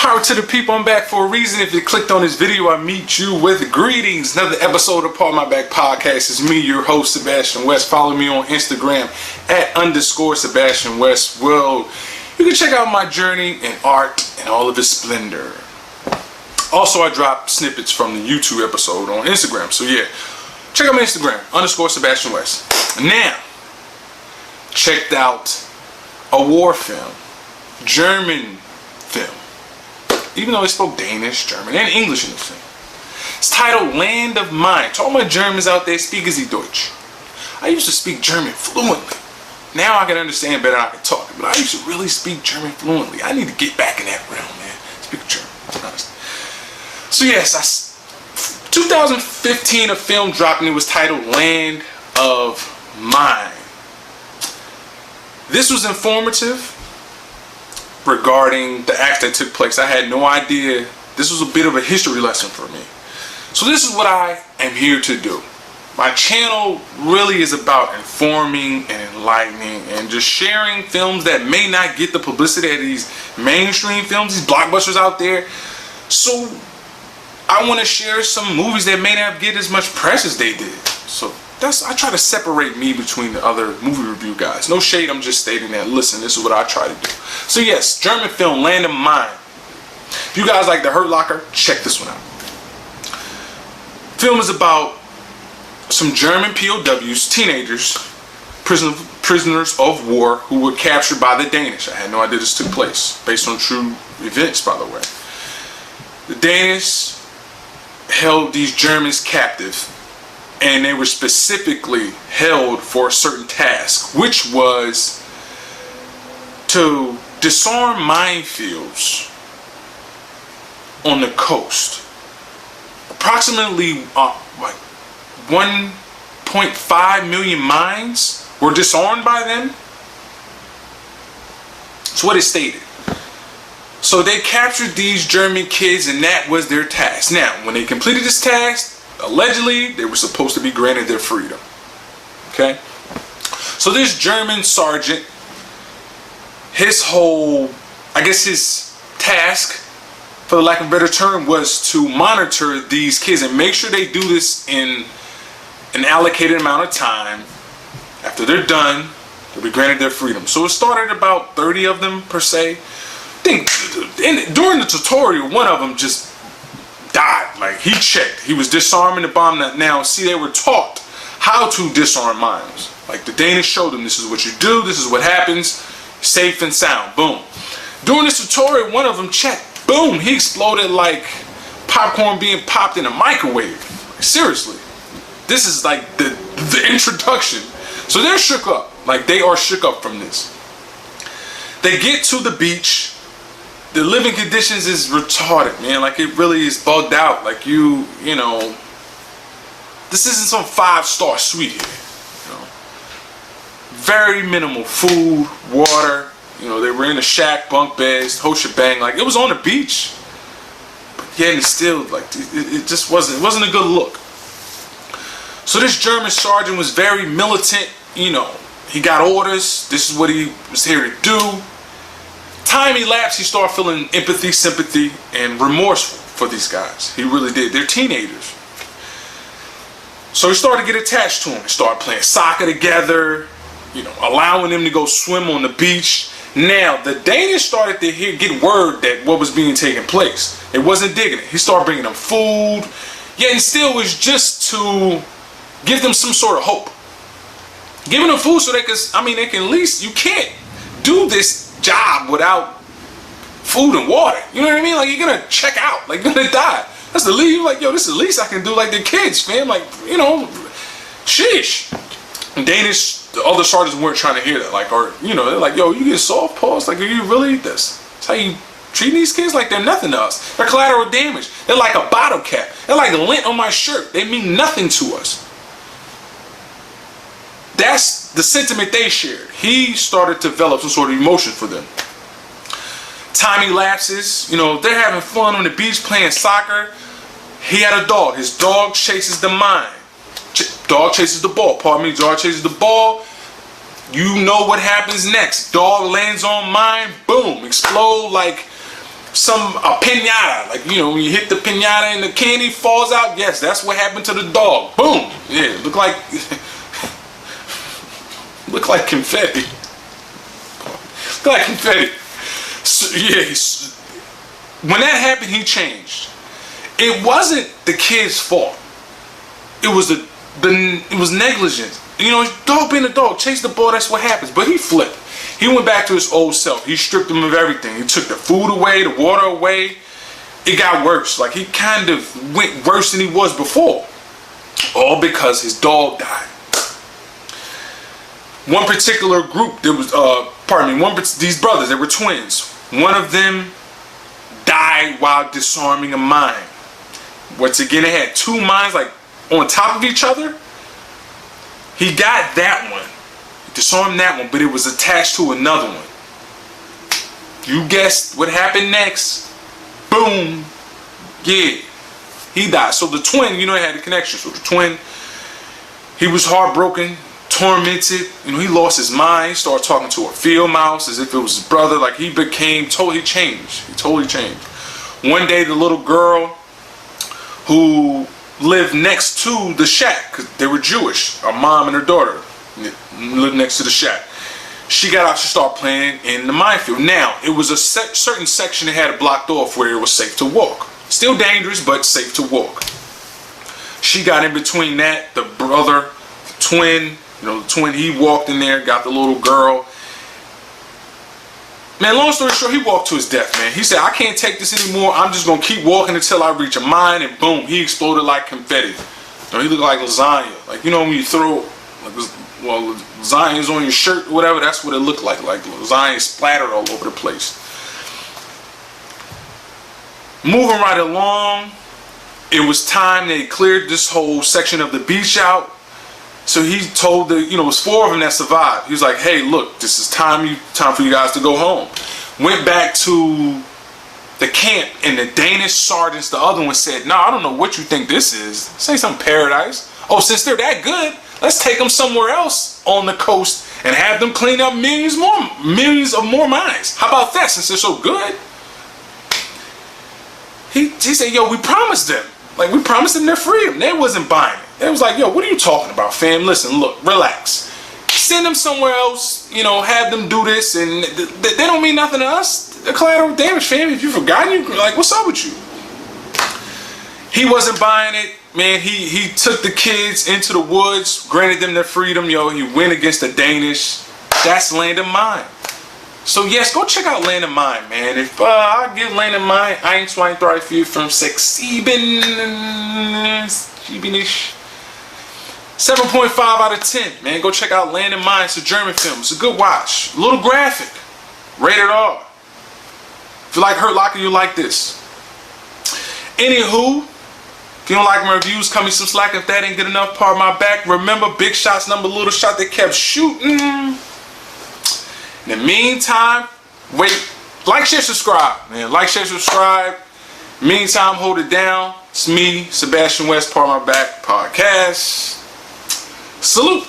Power to the people, I'm back for a reason. If you clicked on this video, I meet you with greetings. Another episode of Part My Back Podcast. It's me, your host, Sebastian West. Follow me on Instagram @_Sebastian West. Well, you can check out my journey in art and all of its splendor. Also, I drop snippets from the YouTube episode on Instagram. So yeah, check out my Instagram, _Sebastian West. Now, checked out a war film, German film. Even though they spoke Danish, German, and English in this film. It's titled Land of Mine. To all my Germans out there, speak Sie Deutsch. I used to speak German fluently. Now I can understand better, I can talk. But I used to really speak German fluently. I need to get back in that realm, man. Speak German, honestly. So yes, 2015 a film dropped and it was titled Land of Mine. This was informative regarding the act that took place. I had no idea. This was a bit of a history lesson for me. So this is what I am here to do. My channel really is about informing and enlightening and just sharing films that may not get the publicity of these mainstream films, these blockbusters out there. So I want to share some movies that may not get as much press as they did. So I try to separate me between the other movie review guys. No shade, I'm just stating that. Listen, this is what I try to do. So yes, German film, Land of Mine. If you guys like The Hurt Locker, check this one out. Film is about some German POWs, teenagers, prisoners of war who were captured by the Danish. I had no idea this took place, based on true events, by the way. The Danish held these Germans captive, and they were specifically held for a certain task, which was to disarm minefields on the coast. Approximately 1.5 million mines were disarmed by them. That's what it stated. So they captured these German kids, and that was their task. Now, when they completed this task, allegedly, they were supposed to be granted their freedom. Okay? So this German sergeant, his whole, his task, for the lack of a better term, was to monitor these kids and make sure they do this in an allocated amount of time. After they're done, they'll be granted their freedom. So it started about 30 of them, per se. I think during the tutorial, one of them just died. Like, he checked. He was disarming the bomb. Now, see, they were taught how to disarm mines. Like, the Danish showed them, this is what you do, this is what happens, safe and sound, boom. During this tutorial, one of them checked, boom, he exploded like popcorn being popped in a microwave. Like, seriously. This is like the introduction. So they're shook up. Like, they are shook up from this. They get to the beach. The living conditions is retarded, man. Like, it really is bugged out. Like, you know, this isn't some 5-star suite here. You know, very minimal food, water. You know, they were in a shack, bunk beds, whole shebang. Like, it was on the beach, but yet and still, like, it just wasn't a good look. So this German sergeant was very militant. You know, he got orders. This is what he was here to do. Time elapsed, he started feeling empathy, sympathy, and remorseful for these guys. He really did. They're teenagers. So he started to get attached to them. He started playing soccer together, you know, allowing them to go swim on the beach. Now, the Danish started to get word that what was being taken place. It wasn't digging it. He started bringing them food, yet and still was just to give them some sort of hope. Giving them food so they can at least, you can't do this job without food and water. You know what I mean? Like, you're gonna check out. Like, you're gonna die. That's the least. Like, yo, this is the least I can do. Like, the kids, fam. Like, you know, sheesh. And Danish, the other sergeants weren't trying to hear that. Like, or, you know, they're like, yo, you get soft paws. Like, are you really this? That's how you treat these kids? Like, they're nothing to us. They're collateral damage. They're like a bottle cap. They're like lint on my shirt. They mean nothing to us. That's the sentiment they shared. He started to develop some sort of emotion for them. Time elapses. You know, they're having fun on the beach playing soccer. He had a dog. His dog chases the mine. Dog chases the ball. Pardon me. Dog chases the ball. You know what happens next. Dog lands on mine. Boom. Explode like a pinata, like, you know, when you hit the pinata and the candy falls out. Yes, that's what happened to the dog. Boom. Yeah, look like confetti. Look like confetti. So, yeah, when that happened, he changed. It wasn't the kid's fault. It was it was negligence. You know, dog being a dog, chase the ball, that's what happens. But he flipped. He went back to his old self. He stripped him of everything. He took the food away, the water away. It got worse. Like, he kind of went worse than he was before. All because his dog died. One particular group, there was, these brothers, they were twins. One of them died while disarming a mine. Once again, they had two mines, like, on top of each other. He got that one. He disarmed that one, but it was attached to another one. You guessed what happened next. Boom. Yeah. He died. So the twin, you know, he had a connection. So the twin, he was heartbroken, tormented. You know, he lost his mind. He started talking to a field mouse as if it was his brother. Like, he became totally changed. He totally changed. One day, the little girl who lived next to the shack, because they were Jewish, her mom and her daughter lived next to the shack. She got out, she started playing in the minefield. Now, it was a certain section that had it blocked off where it was safe to walk. Still dangerous, but safe to walk. She got in between that, the brother, the twin, you know, the twin, he walked in there, got the little girl. Man, long story short, he walked to his death, man. He said, I can't take this anymore. I'm just going to keep walking until I reach a mine, and boom, he exploded like confetti. You know, he looked like lasagna. Like, you know, when you throw, like, well, lasagna's on your shirt or whatever, that's what it looked like lasagna splattered all over the place. Moving right along, it was time they cleared this whole section of the beach out. So he told it was 4 of them that survived. He was like, hey, look, this is time for you guys to go home. Went back to the camp, and the Danish sergeants, the other one, said, no, I don't know what you think this is. This ain't some paradise. Oh, since they're that good, let's take them somewhere else on the coast and have them clean up millions of more mines. How about that, since they're so good? He said, yo, we promised them. Like, we promised them their freedom. They wasn't buying it. They was like, yo, what are you talking about, fam? Listen, look, relax. Send them somewhere else, you know, have them do this, and they don't mean nothing to us. The collateral damage, fam. If you've forgotten, you like, what's up with you? He wasn't buying it, man. He took the kids into the woods, granted them their freedom, yo. He went against the Danish. That's Land of Mine. So yes, go check out Land of Mine, man. If I give Land of Mine 1, 2, 3, 4, 5, 6, 7-ish. 7.5 out of 10, man. Go check out Land of Mine. It's a German film. It's a good watch. A little graphic. Rated R. If you like Hurt Locker, you like this. Anywho, if you don't like my reviews, cut me some slack. If that ain't good enough, part my back. Remember, big shots number little shot. They kept shooting. In the meantime, wait. Like, share, subscribe, man. Like, share, subscribe. Meantime, hold it down. It's me, Sebastian West, part my back podcast. Salute.